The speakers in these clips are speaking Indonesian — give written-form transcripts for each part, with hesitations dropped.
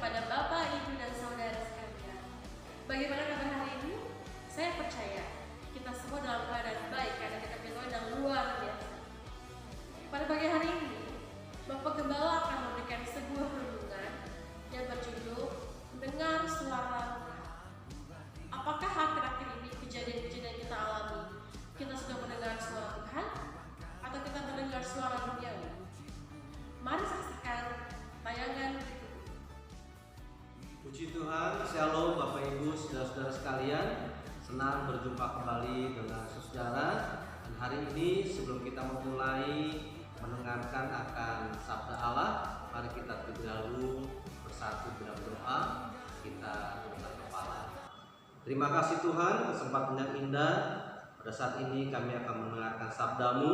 kepada Bapak, Ibu, dan Saudara sekalian. Bagaimana kabar hari ini? Saya percaya kita semua dalam keadaan baik karena kita punya Tuhan yang luar biasa. Pada pagi hari ini, Bapak Gembala akan memberikan sebuah renungan yang berjudul Mendengar Suara Tuhan. Apakah akhir-akhir ini kejadian-kejadian kita alami, kita sudah mendengar suara Tuhan atau kita mendengar suara duniawi? Mari saksikan tayangan berikut. Puji Tuhan, Shalom Bapak Ibu, saudara-saudara sekalian. Senang berjumpa kembali dengan saudara. Dan hari ini sebelum kita memulai mendengarkan akan sabda Allah, mari kita terlebih dahulu bersatu dalam doa. Kita tundukkan kepala. Terima kasih Tuhan, kesempatan yang indah. Pada saat ini kami akan mendengarkan sabda-Mu.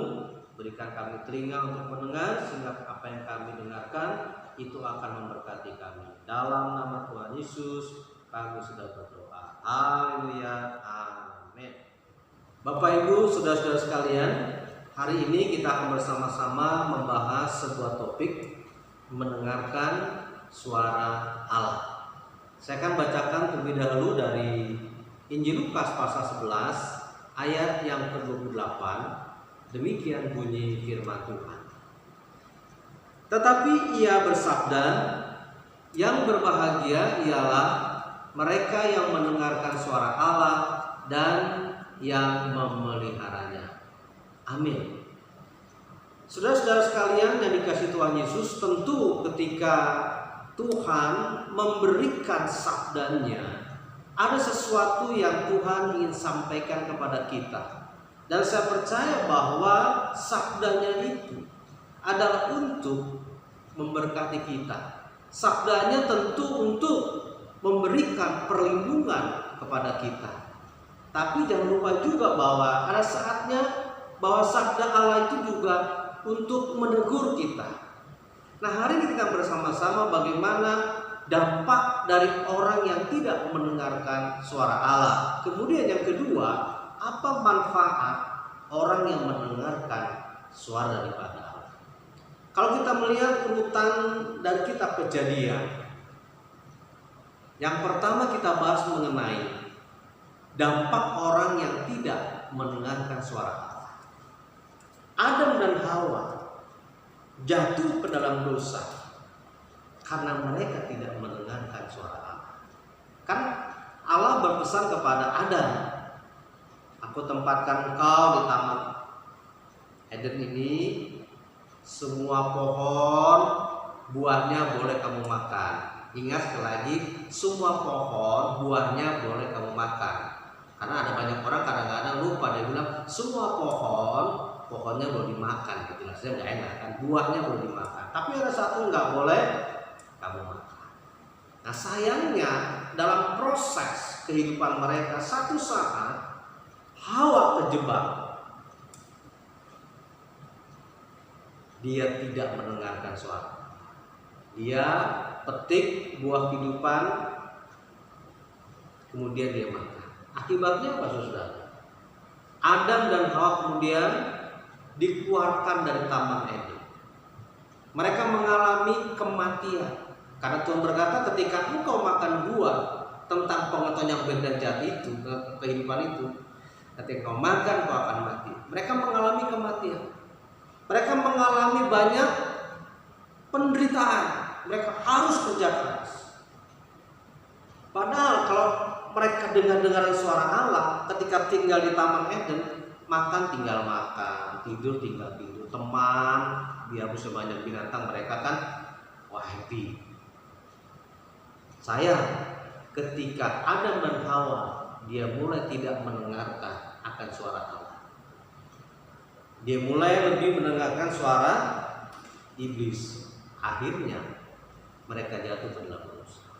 Berikan kami telinga untuk mendengar, sehingga apa yang kami dengarkan itu akan memberkati kami. Dalam nama Tuhan Yesus kami sudah berdoa. Haleluya. Amin. Bapak Ibu, saudara-saudara sekalian, hari ini kita akan bersama-sama membahas sebuah topik, mendengarkan suara Allah. Saya akan bacakan terlebih dahulu dari Injil Lukas pasal 11 ayat yang ke-28. Demikian bunyi firman Tuhan. Tetapi ia bersabda, yang berbahagia ialah mereka yang mendengarkan suara Allah dan yang memeliharanya. Amin. Saudara-saudara sekalian yang dikasihi Tuhan Yesus, tentu ketika Tuhan memberikan sabdanya, ada sesuatu yang Tuhan ingin sampaikan kepada kita. Dan saya percaya bahwa sabdanya itu adalah untuk memberkati kita. Sabdanya tentu untuk memberikan perlindungan kepada kita. Tapi jangan lupa juga bahwa ada saatnya bahwa sabda Allah itu juga untuk menegur kita. Nah, hari ini kita bersama-sama bagaimana dampak dari orang yang tidak mendengarkan suara Allah. Kemudian yang kedua, apa manfaat orang yang mendengarkan suara daripada Allah? Kalau kita melihat urutan dari kitab Kejadian, yang pertama kita bahas mengenai dampak orang yang tidak mendengarkan suara Allah. Adam dan Hawa jatuh ke dalam dosa karena mereka tidak mendengarkan suara Allah. Kan Allah berpesan kepada Adam, aku tempatkan engkau di taman Eden ini, semua pohon buahnya boleh kamu makan. Ingat sekali lagi, semua pohon buahnya boleh kamu makan. Karena ada banyak orang kadang-kadang lupa, dia bilang semua pohonnya boleh dimakan, gitu lah, saya nggak enak kan, buahnya boleh dimakan. Tapi ada satu nggak boleh kamu makan. Nah sayangnya dalam proses kehidupan mereka, satu saat Hawa terjebak. Dia tidak mendengarkan suara. Dia petik buah kehidupan, kemudian dia makan. Akibatnya apa saudara? Adam dan Hawa kemudian dikeluarkan dari Taman Eden. Mereka mengalami kematian. Karena Tuhan berkata, ketika engkau makan buah tentang pengetahuan yang baik dan jahat itu, kehidupan itu, ketika kau makan kau akan mati. Mereka mengalami kematian. Mereka mengalami banyak penderitaan. Mereka harus kerja keras. Padahal kalau mereka dengar suara Allah ketika tinggal di Taman Eden, makan tinggal makan, tidur tinggal tidur, teman, dia bisa banyak binatang, mereka kan wah happy. Sayang, ketika Adam dan Hawa dia mulai tidak mendengarkan akan suara Allah. Dia mulai lebih mendengarkan suara iblis. Akhirnya mereka jatuh ke dalam dosa.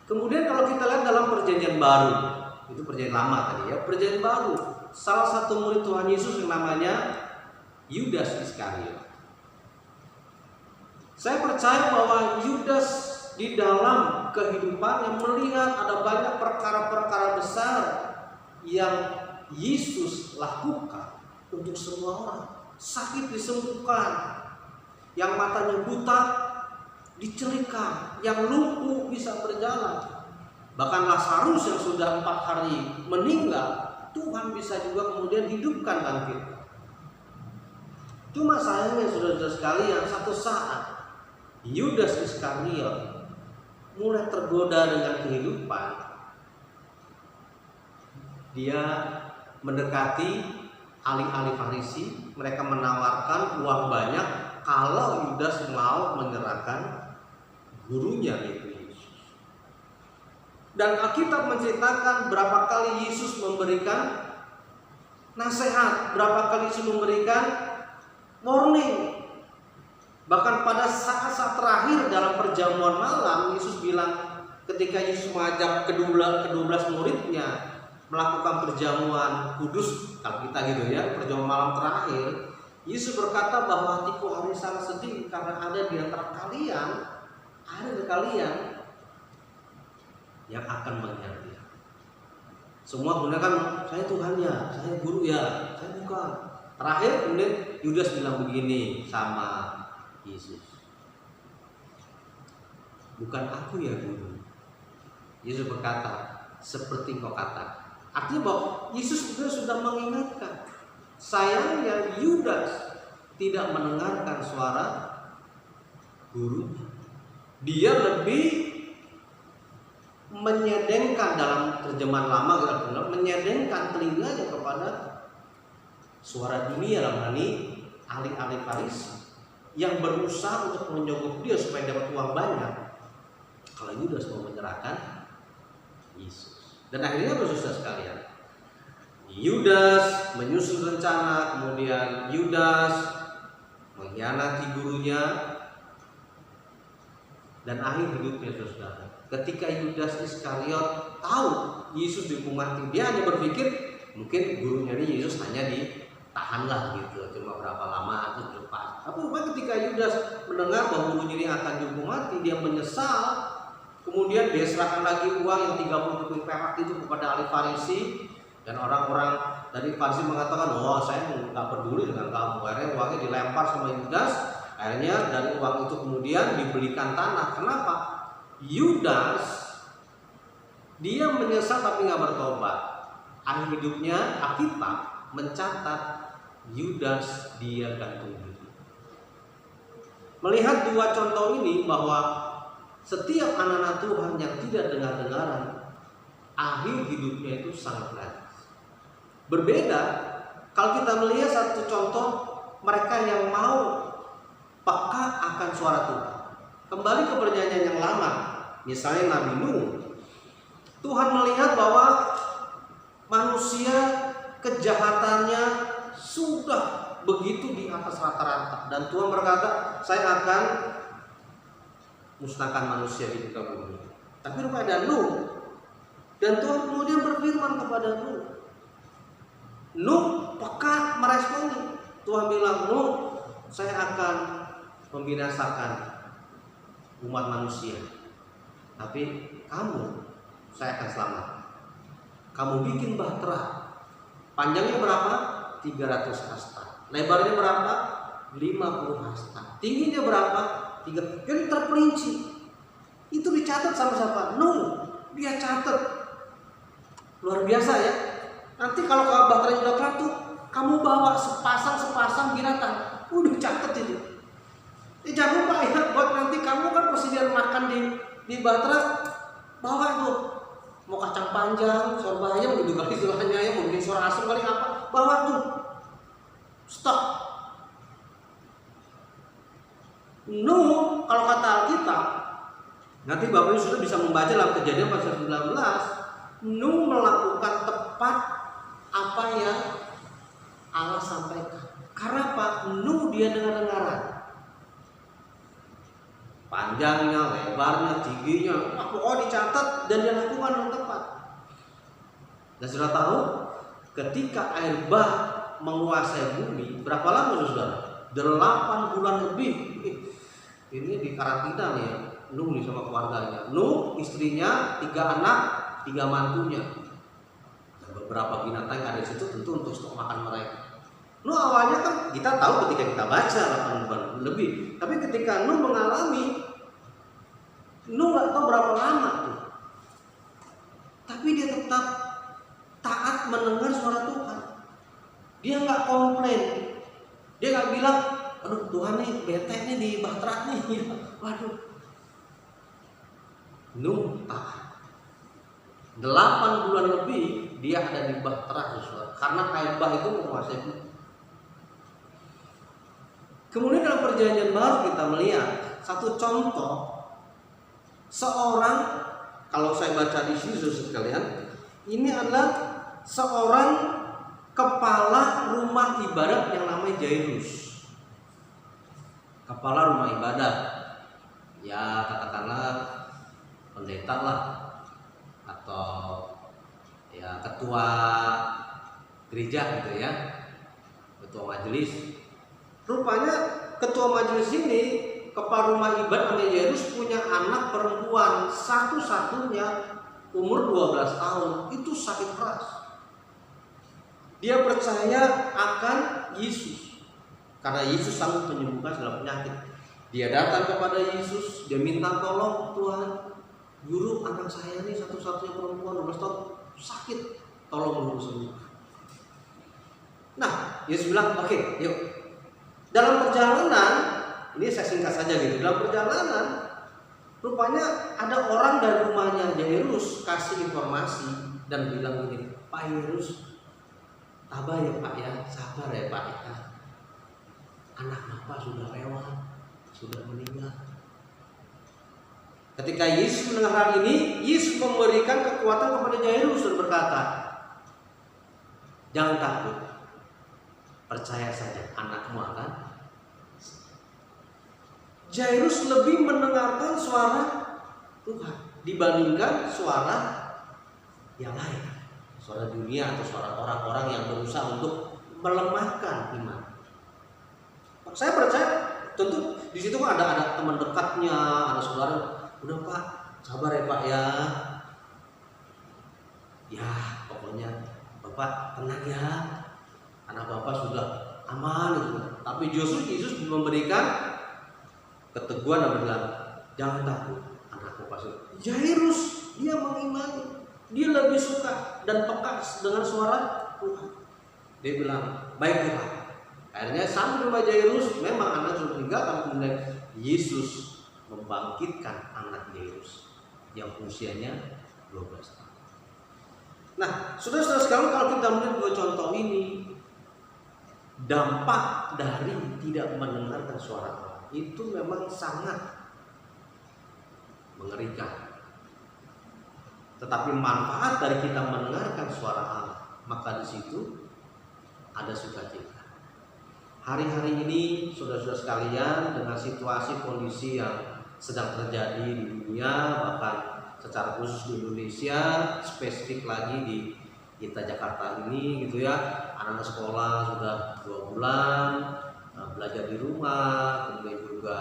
Kemudian kalau kita lihat dalam perjanjian baru, itu perjanjian lama tadi ya, perjanjian baru, salah satu murid Tuhan Yesus yang namanya Yudas Iskariot. Saya percaya bahwa Yudas di dalam kehidupan yang melihat ada banyak perkara-perkara besar yang Yesus lakukan untuk semua orang. Sakit disembuhkan, yang matanya buta dicelikan, yang lumpuh bisa berjalan. Bahkan Lazarus yang sudah 4 hari meninggal, Tuhan bisa juga kemudian hidupkan bangkit. Cuma sayangnya saudara-saudara sekalian, satu saat Yudas Iskariot mulai tergoda dengan kehidupan. Dia mendekati ahli-ahli Farisi, mereka menawarkan uang banyak kalau Yudas mau menyerahkan gurunya itu Yesus. Dan Alkitab menceritakan berapa kali Yesus memberikan nasihat, berapa kali Yesus memberikan warning. Bahkan pada saat-saat terakhir dalam perjamuan malam, Yesus bilang, ketika Yesus mengajak ke-12 muridnya melakukan perjamuan kudus, kalau kita gitu ya, perjamuan malam terakhir, Yesus berkata bahwa hatiku hari sangat sedih karena ada di antara kalian yang akan mengkhianati. Semua gunakan saya Tuhannya, saya guru ya, saya bukan. Terakhir kemudian Yudas bilang begini sama Yesus, bukan aku ya guru. Yesus berkata, seperti kau kata. Artinya bahwa Yesus sudah mengingatkan. Sayangnya Yudas tidak mendengarkan suara gurunya. Dia lebih menyedengkan, dalam terjemahan lama kita bilang, menyedengkan telinganya kepada suara dunia, dalam hal ini ahli-ahli Farisi yang berusaha untuk menyogok dia supaya dapat uang banyak. Kalau Yudas mau menyerahkan Yesus. Dan akhirnya saudara sekalian, Yudas menyusun rencana, kemudian Yudas mengkhianati gurunya, dan akhir hidupnya saudara. Ketika Yudas Iskariot tahu Yesus dihukum mati, dia hanya berpikir mungkin gurunya ini Yesus hanya ditahanlah gitu, cuma berapa lama itu lepas. Tapi rupanya ketika Yudas mendengar bahwa gurunya ini akan dihukum mati, dia menyesal. Kemudian dia serahkan lagi uang yang 30 keping perak itu kepada ahli Farisi, dan orang-orang dari Farisi mengatakan, oh saya nggak peduli dengan kamu. Akhirnya uangnya dilempar sama Yudas. Akhirnya dari uang itu kemudian dibelikan tanah. Kenapa? Yudas dia menyesal tapi nggak bertobat. Akhir hidupnya Alkitab mencatat Yudas dia gantung diri. Melihat dua contoh ini bahwa setiap anak-anak Tuhan yang tidak dengar-dengaran, akhir hidupnya itu sangat tragis. Berbeda kalau kita melihat satu contoh mereka yang mau peka akan suara Tuhan. Kembali ke perjanjian yang lama, misalnya Nabi Nuh. Tuhan melihat bahwa manusia kejahatannya sudah begitu di atas rata-rata, dan Tuhan berkata, saya akan musnahkan manusia di muka bumi. Tapi rupanya ada Nuh, dan Tuhan kemudian berfirman kepada Nuh. Nuh peka meresponi. Tuhan bilang, Nuh, saya akan membinasakan umat manusia, tapi kamu saya akan selamatkan. Kamu bikin bahtera, panjangnya berapa? 300 hasta. Lebarnya berapa? 50 hasta. Tingginya berapa? 3. Jadi terperinci. Itu dicatat sama siapa? Nuh. Dia catat. Luar biasa ya. Nanti kalau bahteranya udah kelar tuh, kamu bawa sepasang binatang. Udah catat itu. Jangan lupa ya, buat nanti kamu kan persediaan makan di bahtera, bawa itu. Mau kacang panjang, sorba ayam, gitu kali istilahnya ya, mau bikin suara asam kali apa, bawa tuh. Stok. Nuh, kalau kata Alkitab, nanti Bapak Ibu sudah bisa membaca dalam Kejadian pasal 19, Nuh melakukan tepat apa yang Allah sampaikan. Karena apa? Nuh dia dengar-dengaran. Panjangnya, lebarnya, tingginya, pokoknya dicatat dan dia lakukan dengan tepat. Dan sudah tahu, ketika air bah menguasai bumi, berapa lama saudara? 8 bulan lebih. Ini di karantina nih ya, Nuh nih sama keluarganya. Nuh, istrinya, 3 anak, 3 mantunya. Dan beberapa binatang yang ada di situ tentu untuk stok makan mereka. Nuh awalnya kan kita tahu ketika kita baca 8 bulan lebih, tapi ketika Nuh mengalami Nuh nggak tahu berapa lama tuh, tapi dia tetap taat mendengar suara Tuhan. Dia nggak komplain, dia nggak bilang, aduh Tuhan nih bete nih di Bahtera nih, waduh. Nuh taat. 8 bulan lebih dia ada di Bahtera, karena air bah itu menguasai bumi. Kemudian dalam perjanjian baru kita melihat satu contoh seorang, kalau saya baca di sini saudara sekalian, ini adalah seorang kepala rumah ibadat yang namanya Jairus. Kepala rumah ibadat, ya katakanlah pendeta lah, atau ya ketua gereja gitu ya, ketua majelis. Rupanya ketua majelis ini, kepala rumah ibadat namanya Jairus, punya anak perempuan satu-satunya umur 12 tahun. Itu sakit keras. Dia percaya akan Yesus karena Yesus sanggup menyembuhkan segala penyakit. Dia datang kepada Yesus, dia minta tolong, Tuhan, guru, anak saya ini satu-satunya perempuan 12 tahun sakit, tolong guru sembuh. Nah, Yesus bilang, oke, yuk. Dalam perjalanan, ini saya singkat saja gitu. Dalam perjalanan, rupanya ada orang dari rumahnya Jairus kasih informasi dan bilang gini, Pak Jairus, tabah ya Pak ya, sabar ya Pak ya. Anak Bapak sudah lewat, sudah meninggal. Ketika Yesus mendengar hal ini, Yesus memberikan kekuatan kepada Jairus dan berkata, jangan takut, percaya saja anakmu akan. Jairus lebih mendengarkan suara Tuhan dibandingkan suara yang lain, suara dunia atau suara orang-orang yang berusaha untuk melemahkan iman. Saya percaya, tentu di situ ada teman dekatnya, ada saudara. Udah Pak, sabar ya Pak ya. Ya pokoknya Bapak tenang ya, anak Bapak sudah aman gitu. Tapi justru Yesus memberikan keteguhan dan bilang, jangan takut, anak Bapak sudah. Jairus dia mengimani, dia lebih suka dan peka dengan suara Tuhan. Dia bilang, baik Tuhan. Akhirnya sampai rumah Jairus, memang anak sudah meninggal, tapi kemudian Yesus membangkitkan anak Jairus yang usianya 12 tahun. Nah, saudara-saudara sekalian, kalau kita melihat dua contoh ini, dampak dari tidak mendengarkan suara Allah itu memang sangat mengerikan. Tetapi manfaat dari kita mendengarkan suara Allah, maka di situ ada sukacita. Hari-hari ini, saudara-saudara sekalian, dengan situasi kondisi yang sedang terjadi di dunia, bahkan secara khusus di Indonesia, spesifik lagi di kita Jakarta ini gitu ya, anak sekolah sudah 2 bulan belajar di rumah, kemudian juga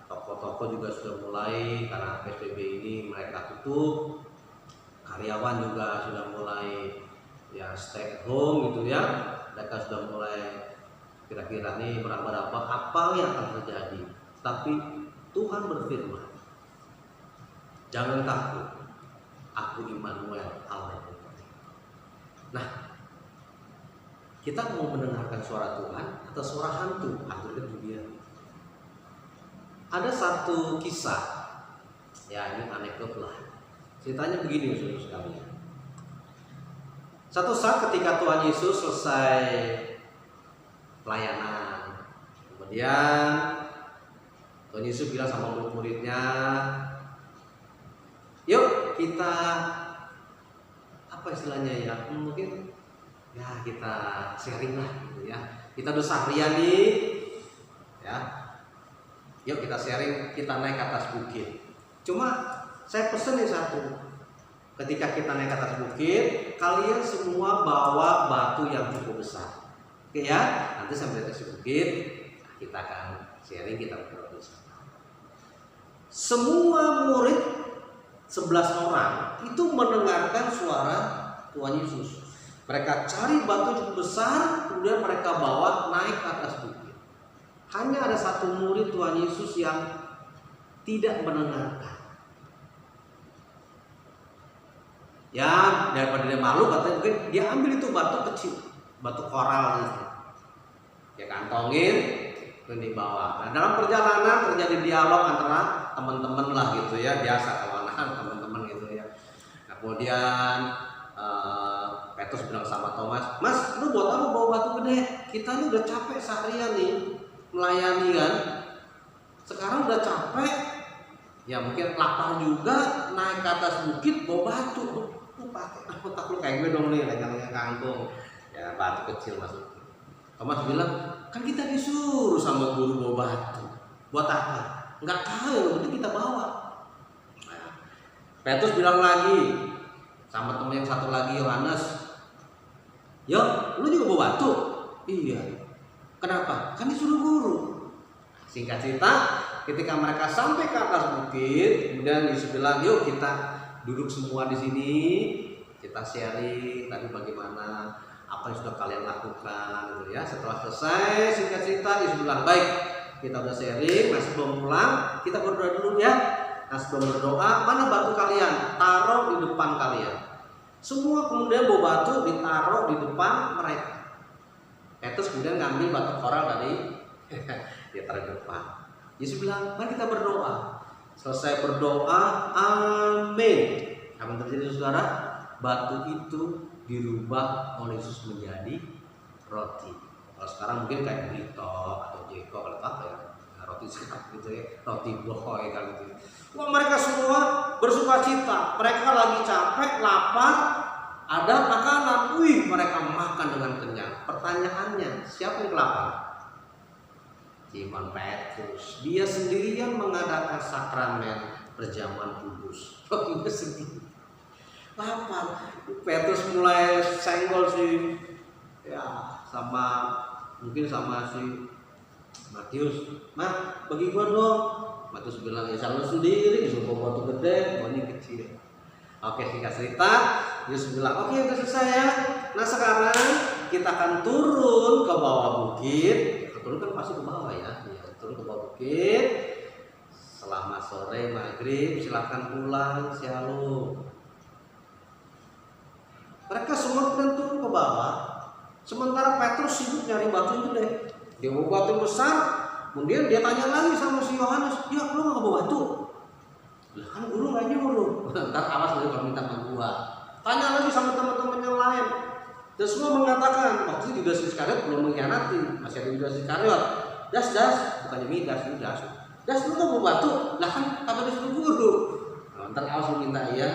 toko-toko juga sudah mulai karena PSBB ini mereka tutup, karyawan juga sudah mulai ya stay at home gitu ya, mereka sudah mulai kira-kira nih meraba-raba apa yang akan terjadi. Tapi Tuhan berfirman, jangan takut, aku Immanuel Allah. Nah, kita mau mendengarkan suara Tuhan atau suara hantu dunia. Ada satu kisah, ya ini anekdot lah. Ceritanya begini saudara sekalian. Satu saat ketika Tuhan Yesus selesai pelayanan, kemudian Tuhan Yesus bilang sama murid-muridnya, yuk kita apa istilahnya ya, mungkin ya kita sharing lah gitu ya. Kita udah seharian nih ya, yuk kita sharing, kita naik ke atas bukit. Cuma saya pesen nih satu, ketika kita naik ke atas bukit, kalian semua bawa batu yang cukup besar. Oke ya, nanti sampai atas bukit kita akan sharing, kita berdoa bersama. Semua murid 11 orang itu mendengarkan suara Tuhan Yesus. Mereka cari batu cukup besar, kemudian mereka bawa naik ke atas bukit. Hanya ada satu murid Tuhan Yesus yang tidak mendengarkan. Ya daripada dia malu katanya mungkin dia ambil itu batu kecil, batu koral gitu. Dia kantongin dan dibawa. Nah, dalam perjalanan terjadi dialog antara teman-teman lah gitu ya, biasa kalau anak teman-teman gitu ya. Nah, kemudian Petrus bilang sama Thomas, Mas, lu buat apa bawa batu gede? Kita nih udah capek seharian nih melayani kan. Sekarang udah capek, ya mungkin lapar juga, naik ke atas bukit bawa batu. Lu pakai otak lu kayak gue dong nih, legang-legang kangkung. Ya batu kecil masuk. Thomas bilang, kan kita disuruh sama guru bawa batu. Buat apa? Nggak tahu, yang penting kita bawa. Nah, Petrus bilang lagi sama temen yang satu lagi, Yohanes, yo, lu juga bawa batu? Iya. Kenapa? Kan disuruh guru. Singkat cerita, ketika mereka sampai ke atas bukit, kemudian Yesus bilang, yuk kita duduk semua di sini, kita sharing tadi bagaimana apa yang sudah kalian lakukan gitu ya. Setelah selesai singkat cerita, Yesus bilang, baik, kita udah sharing, nah sebelum pulang kita berdoa dulu ya. Nah sebelum berdoa, mana batu kalian? Taruh di depan kalian. Semua kemudian bawa batu ditaruh di depan mereka. Petrus kemudian ngambil batu koral dari dia taruh di depan. Yesus bilang, mari kita berdoa. Selesai berdoa, amin. Apa yang terjadi saudara? Batu itu dirubah oleh Yesus menjadi roti. Kalau sekarang mungkin kayak Brito atau Jeko kalau apa ya, roti sekat gitu ya, roti bohoy kan gitu. Wah, mereka semua bersuka cita. Mereka lagi capek, lapar, ada makanan. Wih, mereka makan dengan kenyang. Pertanyaannya, siapa yang kelaparan? Simon Petrus. Dia sendirian mengadakan sakramen perjamuan kudus. Oh, dia sendiri lapar. Petrus mulai senggol sih, ya sama mungkin sama si Matius. Mak, bagi gua dong. Matius bilang, ya salah sendiri, disuruh bawa batu gede, bawanya kecil. Oke, singkat cerita, Yesus bilang, oke udah selesai ya. Nah sekarang kita akan turun ke bawah bukit. Turun kan pasti ke bawah ya, turun ke bawah bukit. Selama sore maghrib silakan pulang, shalom. Mereka semua kemudian turun ke bawah. Sementara Petrus sibuk nyari batu itu deh. Dia bawa batu besar. Kemudian dia tanya lagi sama si Yohanes, ya lu nggak bawa batu? Lah kan guru nggak nyuruh. Ntar awas dari kalau minta sama gua. Tanya lagi sama teman-teman yang lain. Dan semua mengatakan, waktu itu Yudas Iskariot belum mengkhianati, masih ada Yudas Iskariot. Das, bukannya Midas, Yudas. Das, lu nggak bawa batu? Lah kan kata disuruh guru. Nah, ntar awas lu minta iya.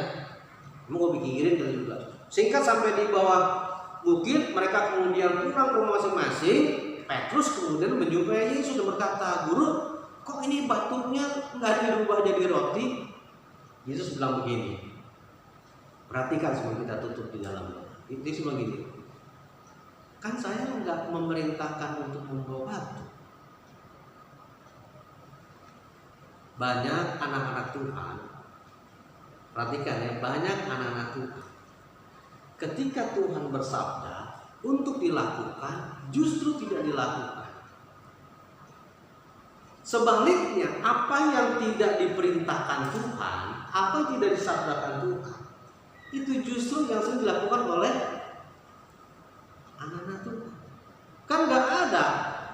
Mau gue pikirin dari Yudas. Singkat sampai di bawah bukit, mereka kemudian pulang ke rumah masing-masing. Petrus kemudian menjumpai Yesus dan berkata, guru, kok ini batunya nggak dirubah jadi roti? Yesus bilang begini, perhatikan semua, kita tutup di dalam. Dia bilang gini, kan saya nggak memerintahkan untuk membawa batu. Banyak anak-anak Tuhan, perhatikan ya, banyak anak-anak Tuhan. Ketika Tuhan bersabda untuk dilakukan, justru tidak dilakukan. Sebaliknya, apa yang tidak diperintahkan Tuhan, apa yang tidak disabdakan Tuhan, itu justru yang sering dilakukan oleh anak-anak Tuhan. Kan gak ada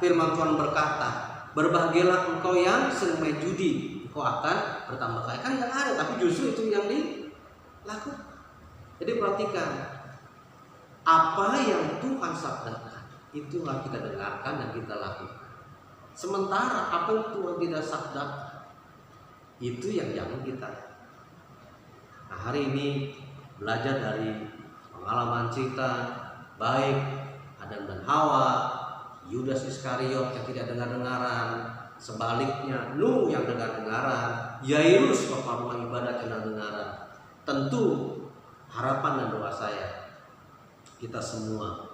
firman Tuhan berkata, berbahagialah engkau yang sering main judi, engkau akan bertambah kaya. Kan gak ada, tapi justru itu yang dilakukan. Jadi perhatikan, apa yang Tuhan sabdakan itu harus kita dengarkan dan kita lakukan. Sementara apa yang Tuhan tidak sabdakan itu yang jangan kita. Nah, hari ini belajar dari pengalaman cerita baik Adam dan Hawa, Yudas Iskariot yang tidak dengar-dengaran, sebaliknya Nuh yang dengar-dengaran, Yairus kepala rumah ibadat yang dengar-dengaran. Tentu harapan dan doa saya, kita semua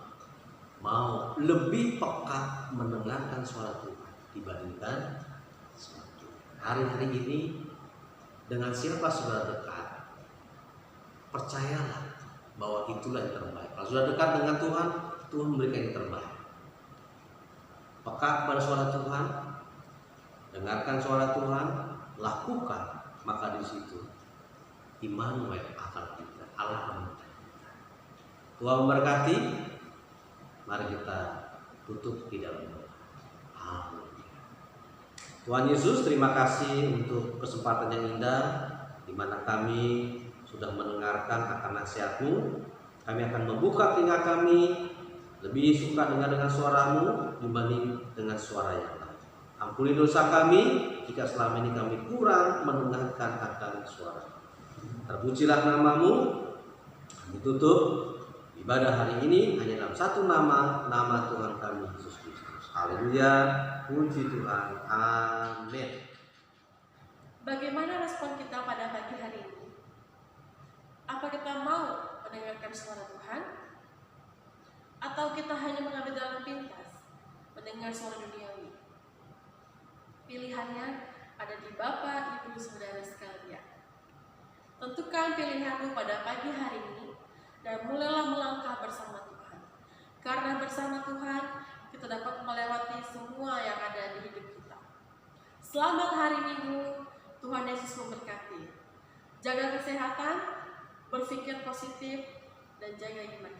mau lebih peka mendengarkan suara Tuhan dibandingkan suara Tuhan. Hari-hari ini dengan siapa saudara dekat, percayalah bahwa itulah yang terbaik. Kalau sudah dekat dengan Tuhan, Tuhan memberikan yang terbaik. Peka pada suara Tuhan, dengarkan suara Tuhan, lakukan, maka di situ Immanuel Allah kita, Allah menyertai kita. Tuhan memberkati. Mari kita tutup di dalam doa. Amin. Tuhan Yesus, terima kasih untuk kesempatan yang indah di mana kami sudah mendengarkan akan nasihat-Mu. Kami akan membuka telinga kami, lebih suka dengar dengan suara-Mu dibanding dengan suara yang lain. Ampuni dosa kami jika selama ini kami kurang mendengarkan akan suara. Terpujilah nama-Mu. Kami tutup ibadah hari ini hanya dalam satu nama, nama Tuhan kami Yesus Kristus. Haleluya, puji Tuhan, amin. Bagaimana respon kita pada pagi hari ini? Apa kita mau mendengarkan suara Tuhan? Atau kita hanya mengambil jalan pintas, mendengar suara duniawi? Pilihannya ada di Bapak, Ibu, Saudara sekalian. Tentukan pilihanmu pada pagi hari ini dan mulailah melangkah bersama Tuhan. Karena bersama Tuhan kita dapat melewati semua yang ada di hidup kita. Selamat hari Minggu, Tuhan Yesus memberkati. Jaga kesehatan, berpikir positif, dan jaga iman.